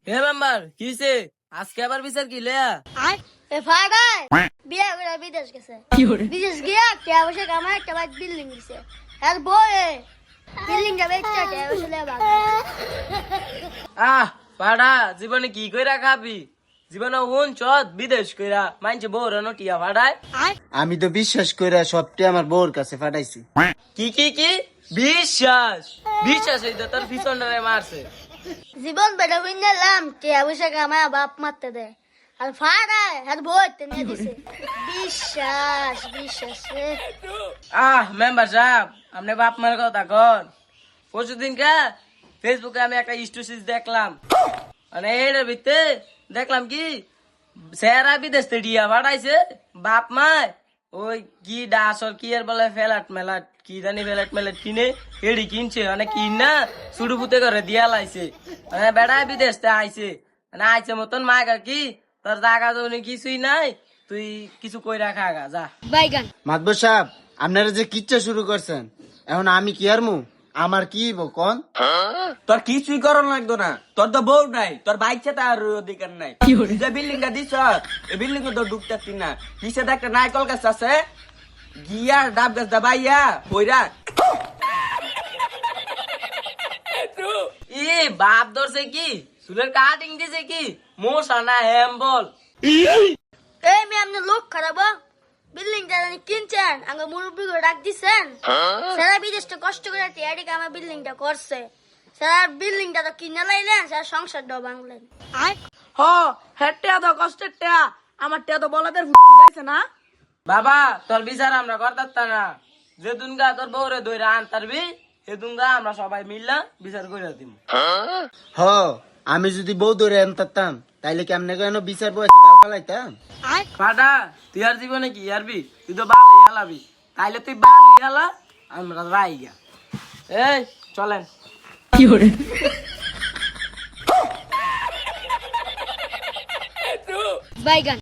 হে member কিছে আজকে আবার বিচার কি লেয়া আর এ ফাড়াই বিয়া করে বিদেশ গেছে বিদেশ গিয়া কে বসে কামায় একটা বাদ বিল্ডিং দিছে আর বয়ে বিল্ডিংটা বেচতে কে বসে লে বাগ আহ পাড়া জীবনে কি কইরা খাবি জীবনে ওন চত বিদেশ কইরা মানছে বউর নটিয়া পাড়ায় আর আমি তো বিশ্বাস কইরা সবটি আমার বউর কাছে পাঠাইছি। কি কি কি বিশ্বাস বিশ্বাস এই তো তোর পিছনটারে মারছে জীবন বেড়ে বুঝলাম কে বসে কামায় বাপ মারতে দেয় আর ফাড়াই আর বইতে নিয়ে দিছে বিশ্বাস বিশ্বাস রে আহ মেম্বার সাহেব আপনি বাপ মার কথা কন পরশুদিন কা ফেসবুকে আমি একটা স্টোরিজ দেখলাম মানে এর ভিতরে দেখলাম কি সেরা বিদেশ থেকে ডিয়া পাঠাইছে বাপ মায় ওই কি ডাসর কি এর বলে ফেলাট মেলাট কি জানি ফেলাট মেলাট কিনে এডি কিনছে মানে কিন না ছুটু পুতে করে দিয়া লাইছে মানে বেড়ায় বিদেশ থেকে আইছে মানে আইছে মতন মায়ের কি তোর জায়গা জমি কিছুই নাই তুই কিছু কইরা খাগা যা বাইগান মাতবর সাহেব আপনারা যে কিচ্ছা শুরু করছেন এখন আমি কি আরমু আমার কি কোন তোর কিছুই করণ লাগতো না তোর তো বউ নাই তোর বাইকছে তার অধিকার নাই তুই যে বিল্ডিং টা দিছ এই বিল্ডিং তো ঢুকতে না কিসে একটা নাইকল গাছ আছে গিয়া ডাব গাছ দাবাইয়া হইরা ই বাপ ধরছে কি চুলের কাটিং দিছে কি মোশা না হেম বল এই মি আপনি লোক খারাপ বিল্ডিংটা জানি কিনছেন আগে মুরব্বী করে ডাক দিছেন সারা বিদেশটা কষ্ট করে টিয়ারি আমার বিল্ডিংটা করছে সারা বিল্ডিংটা তো কিনে লাইলেন সারা সংসারটাও ভাঙলেন আর হ হেটে তো কষ্টের টেয়া আমার টেয়া তো বলাদের ফুটি যাইছে না বাবা তোর বিচার আমরা করতাম না যে দুনগা তোর বউরে দইরা আনতারবি সে দুনগা আমরা সবাই মিললা বিচার করে দিব হ আমি যদি বউ ধরে আনতাম তাইলে কি আপনাকে কেন বিচার বয়সে বাল ফালাইতাম আর ফাটা তুই আর জীবনে কি আরবি তুই তো বাল ইয়ালাবি তাইলে তুই বাল ইয়ালা আমরা রাই গা এই চলেন বাইগান